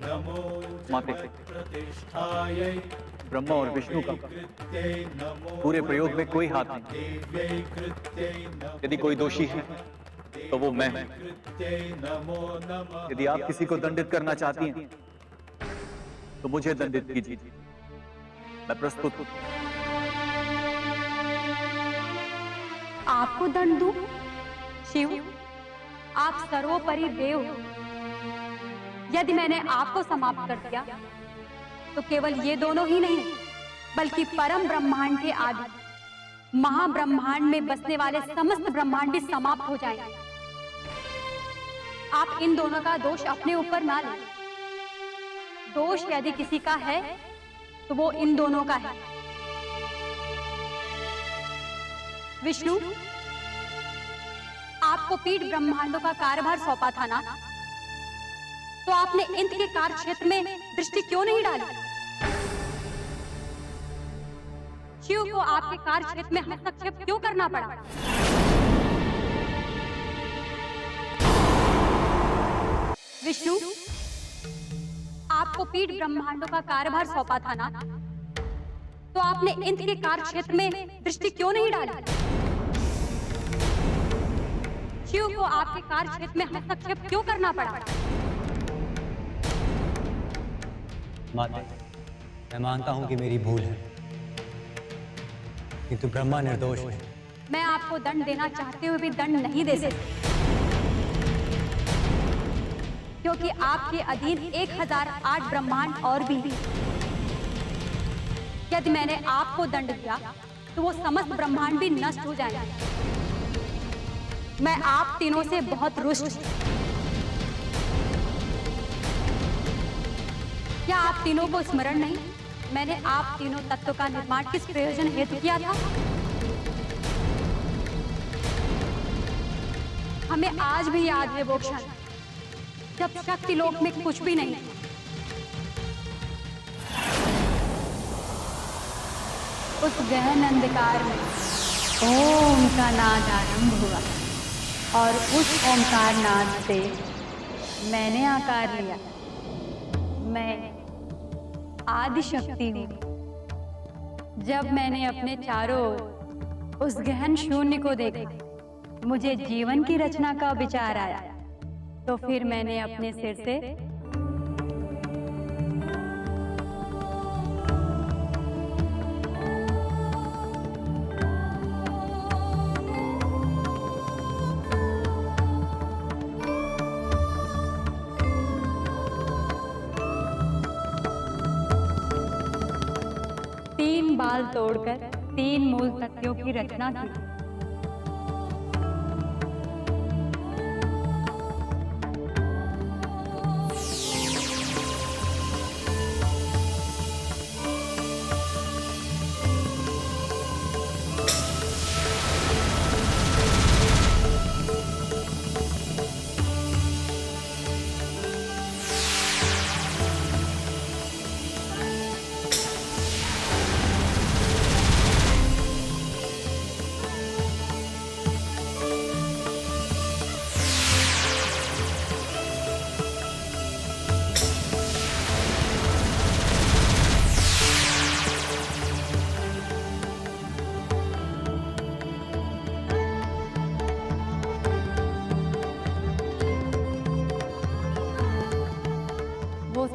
नमो प्रतिष्ठायै। ब्रह्मा और विष्णु का पूरे प्रयोग में कोई हाथ नहीं। यदि कोई दोषी है तो वो मैं हूं। यदि आप किसी को दंडित करना चाहती हैं तो मुझे दंडित कीजिए, मैं प्रस्तुत हूं। आपको दंड दूं? शिव, आप सर्वोपरि देव हो। यदि मैंने आपको समाप्त कर दिया तो केवल ये दोनों ही नहीं बल्कि परम ब्रह्मांड के आदि महाब्रह्मांड में बसने वाले समस्त ब्रह्मांड भी समाप्त हो जाएंगे। आप इन दोनों का दोष अपने ऊपर ना लें। दोष यदि किसी का है तो वो इन दोनों का है। विष्णु, आपको पीठ ब्रह्मांडों का कार्यभार सौंपा था ना, तो आपने इंद्र के कार्य क्षेत्र में दृष्टि क्यों नहीं डाली? शिव को आपके कार्य क्षेत्र में हस्तक्षेप क्यों करना पड़ा? विष्णु, आपको पीठ ब्रह्मांडों का कार्यभार सौंपा था ना, तो आपने इंद्र के कार्य क्षेत्र में दृष्टि क्यों नहीं डाली? शिव को आपके कार्य क्षेत्र में हस्तक्षेप क्यों करना पड़ा? माते, मैं मानता हूं कि मेरी भूल है, किंतु ब्रह्मा निर्दोष है। मैं आपको दंड देना चाहते हुए भी दंड नहीं दे सकती, क्योंकि आपके अधीन 1008 ब्रह्मांड और भी हैं। यदि मैंने आपको दंड दिया तो वो समस्त ब्रह्मांड भी नष्ट हो जाएंगे। मैं आप तीनों से बहुत रुष्ट हूं। क्या आप तीनों को स्मरण नहीं? मैंने आप तीनों तत्वों का निर्माण किस प्रयोजन हेतु किया था? हमें आज भी याद है वो क्षण जब शक्ति लोक में कुछ भी नहीं, उस गहन अंधकार में ओम का नाद आरंभ हुआ और उस ओमकार नाद से मैंने आकार लिया। मैं आदि शक्ति हूँ। जब मैंने अपने चारों ओर उस गहन शून्य को देखा, मुझे जीवन की रचना का विचार आया, तो फिर मैंने अपने सिर से तीन बाल तोड़कर तीन मूल तत्वों की रचना की।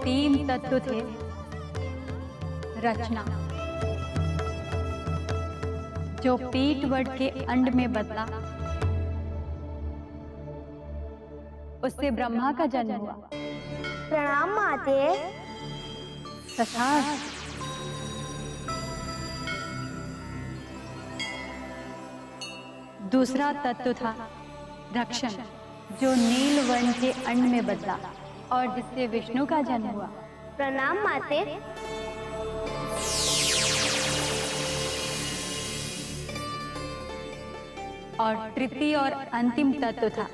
तीन तत्व थे रचना, जो पीटवट के अंड में बदला, उससे ब्रह्मा का जन्म हुआ। प्रणाम माते। तथा दूसरा तत्व था रक्षण, जो नील वर्ण के अंड में बदला और जिससे विष्णु का जन्म हुआ। प्रणाम माते। और तृतीय और अंतिम तत्व था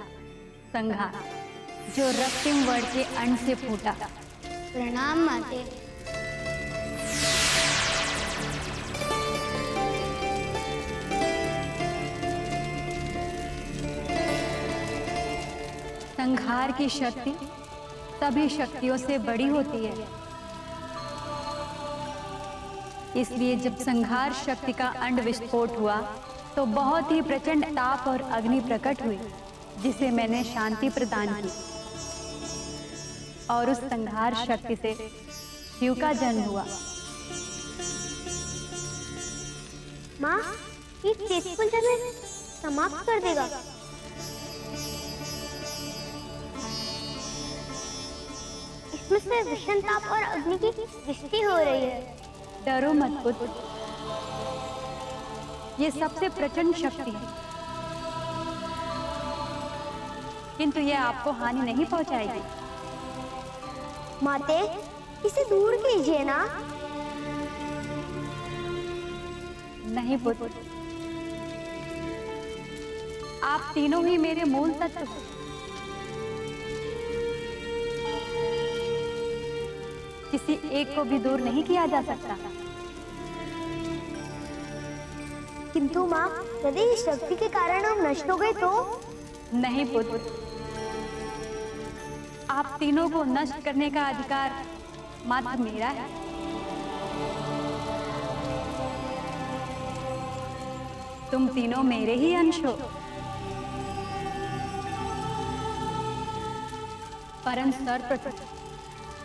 संघार, जो रक्तिम वर्ण के अंड से फूटा। प्रणाम माते। संघार की शक्ति सभी शक्तियों से बड़ी होती है, इसलिए जब संघार शक्ति का अंड विस्फोट हुआ तो बहुत ही प्रचंड ताप और अग्नि प्रकट हुई, जिसे मैंने शांति प्रदान की और उस संघार शक्ति से शिव का जन्म हुआ। माँ, ये चेतपुंज में समाप्त कर देगा। इसमें से विषम ताप और अग्नि की वृष्टि हो रही है। डरो मत पुत्र, ये सबसे प्रचंड शक्ति है, किंतु यह आपको हानि नहीं पहुंचाएगी। माते, इसे दूर कीजिए ना। नहीं पुत्र, आप तीनों ही मेरे मूल तत्व हो। किसी एक को भी दूर नहीं किया जा सकता। किंतु माँ, यदि इस शक्ति के कारण हम नष्ट हो गए तो? नहीं पुत्र, आप तीनों को नष्ट करने का अधिकार मात्र मेरा है। तुम तीनों मेरे ही अंश हो। परंतु सर्वप्रथम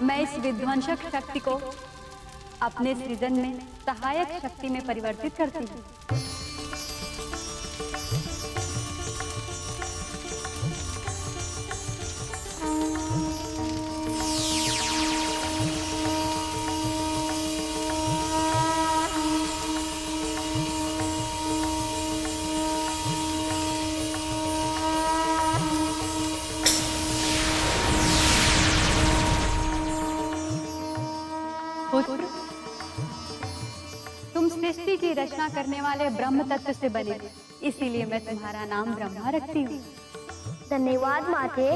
मैं इस विध्वंसक शक्ति को अपने सृजन में सहायक शक्ति में परिवर्तित करती हूँ। सृष्टि की रचना करने वाले ब्रह्म तत्व से बने, इसीलिए मैं तुम्हारा नाम ब्रह्मा रखती हूँ। धन्यवाद माते।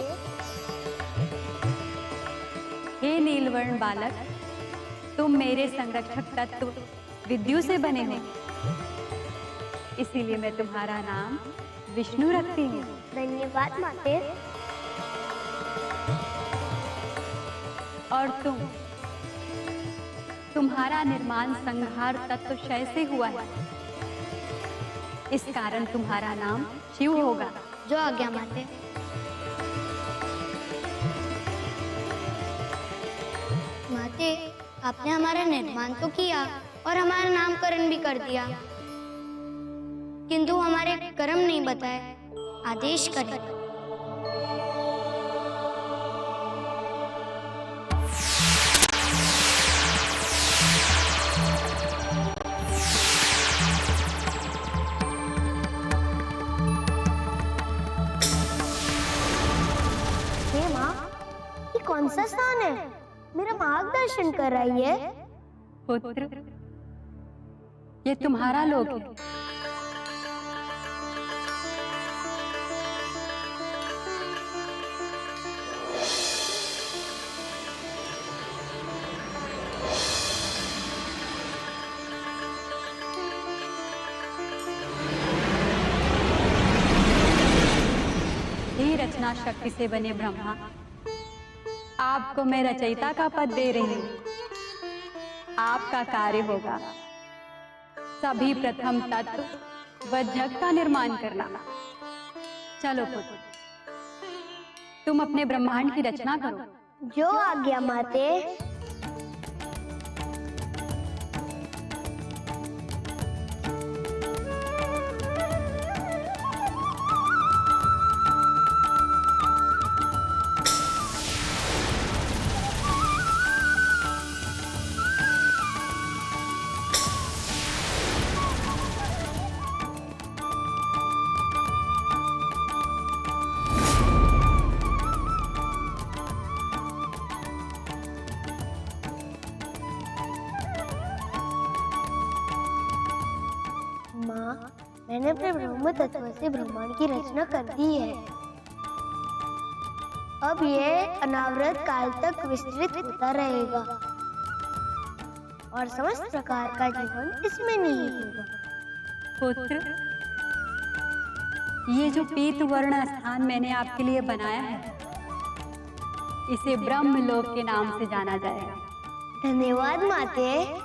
हे नीलवर्ण बालक, तुम मेरे संरक्षक तत्व विद्यु से बने हो, इसीलिए मैं तुम्हारा नाम विष्णु रखती हूँ। धन्यवाद माते। और तुम्हारा निर्माण संहार तत्व क्षय से हुआ है, इस कारण तुम्हारा नाम शिव होगा। जो आज्ञा माते। माते, आपने हमारा निर्माण तो किया और हमारा नामकरण भी कर दिया, किंतु हमारे कर्म नहीं बताए। आदेश करें। हे माँ, ये कौन सा स्थान है? मेरा मार्गदर्शन कर रही है। पुत्र, ये तुम्हारा लोक है। रचना शक्ति से बने ब्रह्मा, आपको मैं रचयिता का पद दे रही हूँ। आपका कार्य होगा सभी प्रथम तत्व व जग का निर्माण करना। चलो पुत्र, तुम अपने ब्रह्मांड की रचना करो। जो आज्ञा माते। मैंने अपने ब्रह्म तत्व से ब्रह्मांड की रचना कर दी है। अब यह अनावृत काल तक विस्तृत होता रहेगा और समस्त प्रकार का जीवन इसमें निहित होगा। पुत्र, ये जो पीत वर्ण स्थान मैंने आपके लिए बनाया है, इसे ब्रह्मलोक के नाम से जाना जाएगा। धन्यवाद माते।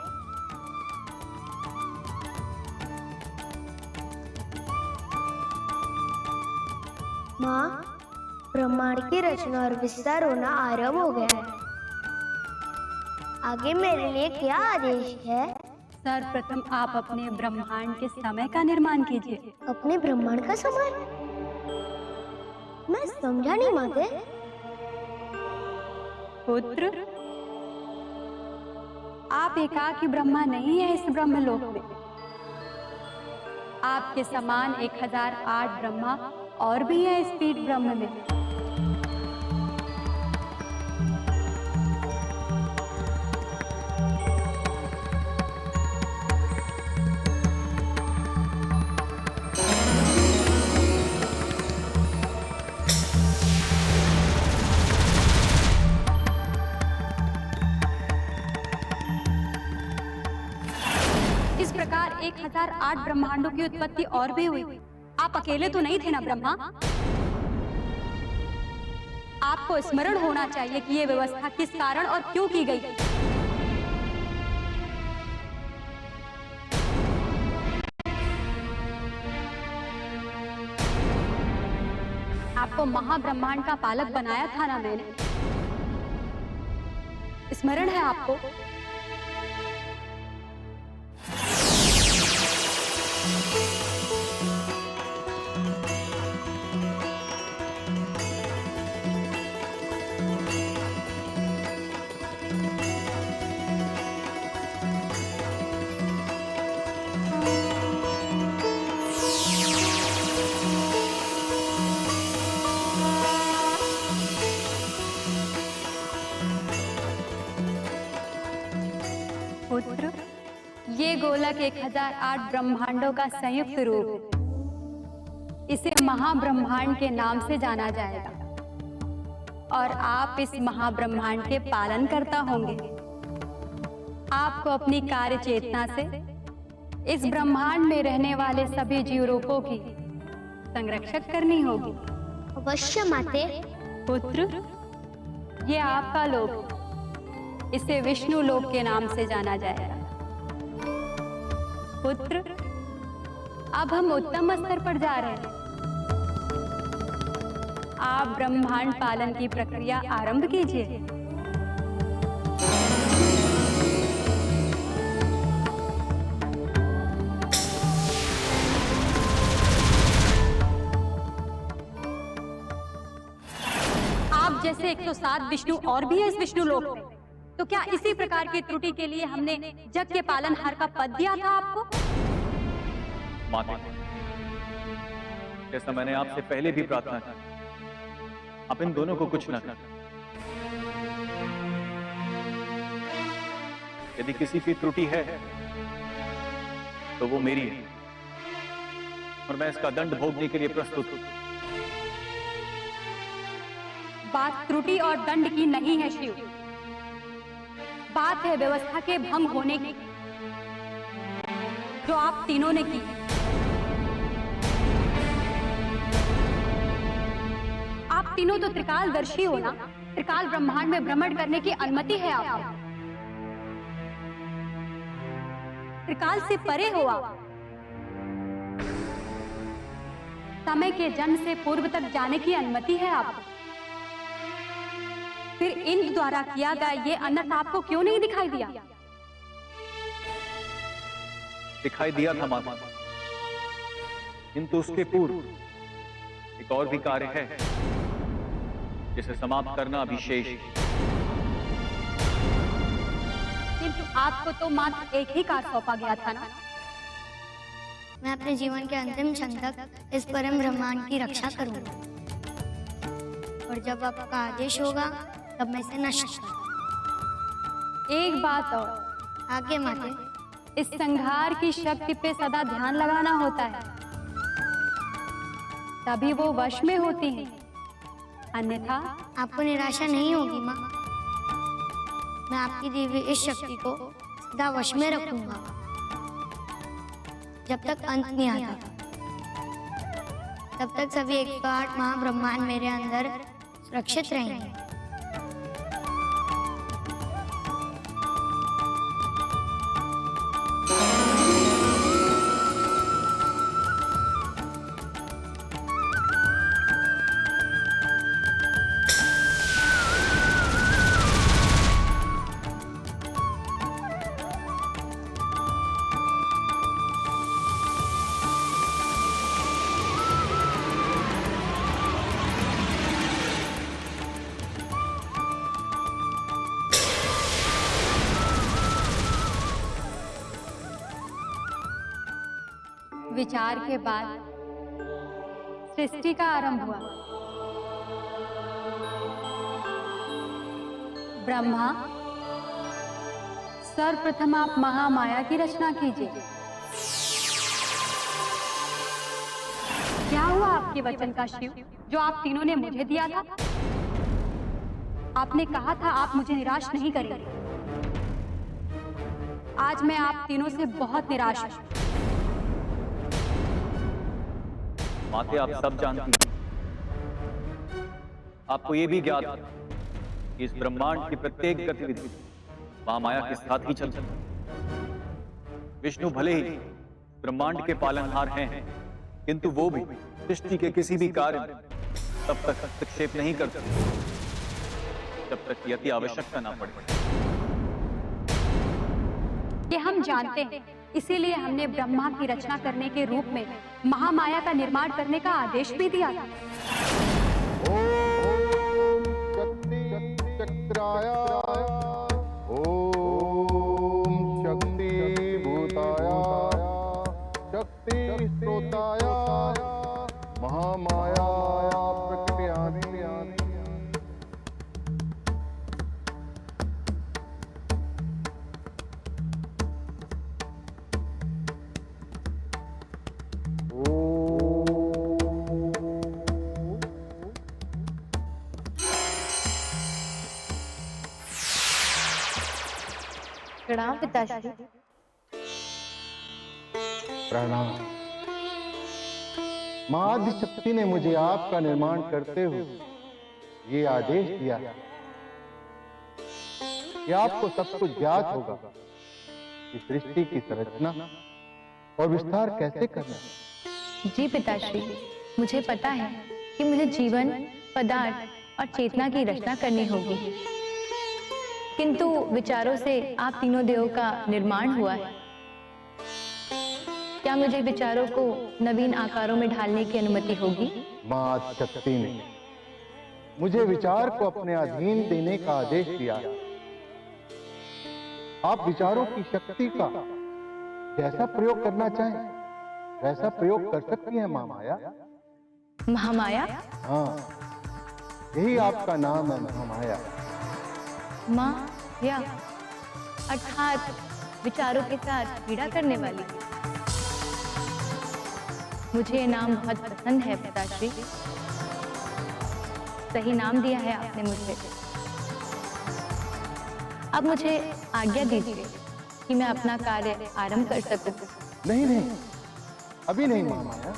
माँ, ब्रह्मांड की रचना और विस्तार होना आरंभ हो गया है। आगे मेरे लिए क्या आदेश है? सर्वप्रथम आप अपने ब्रह्मांड के समय का निर्माण कीजिए। अपने ब्रह्मांड का समय? मैं समझा नहीं माते। पुत्र, आप एकाकी ब्रह्मा नहीं है इस ब्रह्मलोक में। आपके समान 1008 ब्रह्मा और भी है इस पीठ ब्रह्म में। इस प्रकार 1008 ब्रह्मांडों की उत्पत्ति और भी हुई। आप अकेले तो नहीं थे ना ब्रह्मा? आपको स्मरण होना चाहिए कि ये व्यवस्था किस कारण और क्यों की गई। आपको महाब्रह्मांड का पालक बनाया था ना मैंने? स्मरण है आपको? ये गोलक 1008 ब्रह्मांडों का संयुक्त रूप, इसे महाब्रह्मांड के नाम से जाना जाएगा और आप इस महाब्रह्मांड के पालन करता होंगे। आपको अपनी कार्य चेतना से इस ब्रह्मांड में रहने वाले सभी जीव रूपों की संरक्षक करनी होगी। अवश्य माते। पुत्र, ये आपका लोक, इसे विष्णु लोक के नाम से जाना जाएगा। पुत्र, अब हम उत्तम स्तर पर जा रहे हैं। आप ब्रह्मांड पालन की प्रक्रिया आरंभ कीजिए। आप जैसे 107 विष्णु और भी है इस विष्णु लोक में, तो क्या इसी प्रकार की त्रुटि के लिए हमने जग के पालनहार का पद दिया था आपको? माता, जैसा मैंने आपसे पहले भी प्रार्थना की, आप इन दोनों को कुछ न कर। यदि किसी की त्रुटि है तो वो मेरी है और मैं इसका दंड भोगने के लिए प्रस्तुत हूं। बात त्रुटि और दंड की नहीं है शिव, बात है व्यवस्था के भंग होने की, जो आप तीनों ने की। आप तीनों तो त्रिकालदर्शी हो ना, त्रिकाल ब्रह्मांड में भ्रमण करने की अनुमति है आपको। त्रिकाल से परे हो आप, समय के जन्म से पूर्व तक जाने की अनुमति है आपको। फिर इंद्र द्वारा किया गया ये अनर्थ आपको क्यों नहीं दिखाई दिया? दिखाई दिया था माता, किंतु उसके पूर्व एक और भी कार्य है जिसे समाप्त करना अभी शेष है। किंतु आपको तो मात्र एक ही कार्य सौंपा गया था ना। मैं अपने जीवन के अंतिम क्षण तक इस परम ब्रह्मांड की रक्षा करूंगा और जब आपका आदेश होगा तब मैं इसे नष्ट करूंगा। एक बात और, आगे माते। इस संहार की शक्ति पे सदा ध्यान लगाना होता है, तभी वो वश में होती है, अन्यथा आपको निराशा नहीं होगी माँ। मैं आपकी दी हुई इस शक्ति को सदा वश में रखूंगा जब तक अंत नहीं आता। तब तक सभी 108 महाब्रह्मांड मेरे अंदर सुरक्षित रहेंगे। विचार के बाद सृष्टि का आरंभ हुआ। ब्रह्मा, सर्वप्रथम आप महामाया की रचना कीजिए। क्या हुआ आपके वचन का शिव, जो आप तीनों ने मुझे दिया था? आपने कहा था आप मुझे निराश नहीं करेंगे। आज मैं आप तीनों से बहुत निराश हूं। माते, आप सब जानती हैं, आपको यह भी ज्ञात है कि इस ब्रह्मांड की प्रत्येक गतिविधि महामाया के साथ ही चलती है। विष्णु भले ही ब्रह्मांड के पालनहार हैं, किंतु वो भी सृष्टि के किसी भी कार्य में तब तक हस्तक्षेप नहीं करते जब तक यदि आवश्यकता ना पड़े। ये हम जानते हैं, इसीलिए हमने ब्रह्मा की रचना करने के रूप में महामाया का निर्माण करने का आदेश भी दिया था। ओम शक्ति चक्राय, ओम शक्ति भूताय, शक्ति स्रोताय, महामाया प्रकृत्यादि। प्रणाम पिताश्री। प्रणाम। मां आदि शक्ति ने मुझे आपका निर्माण करते हुए ये आदेश दिया है कि आपको सब कुछ ज्ञात होगा कि सृष्टि की संरचना और विस्तार कैसे करना है। जी पिताश्री, मुझे पता है कि मुझे जीवन, पदार्थ और चेतना की रचना करनी होगी, किंतु विचारों से आप तीनों देवों का निर्माण हुआ है। क्या मुझे विचारों को नवीन आकारों में ढालने की अनुमति होगी? मां आदि शक्ति ने मुझे विचार को अपने अधीन देने का आदेश दिया है। आप विचारों की शक्ति का जैसा प्रयोग करना चाहें वैसा प्रयोग कर सकती हैं महामाया। महामाया? हाँ, यही आपका नाम है, महामाया। माया अर्थात विचारों के साथ क्रीड़ा करने वाली। मुझे ये नाम बहुत पसंद है पिताश्री। सही नाम दिया है आपने मुझे। अब मुझे आज्ञा दीजिए कि मैं अपना कार्य आरंभ कर सकूं। नहीं नहीं, अभी नहीं महामाया।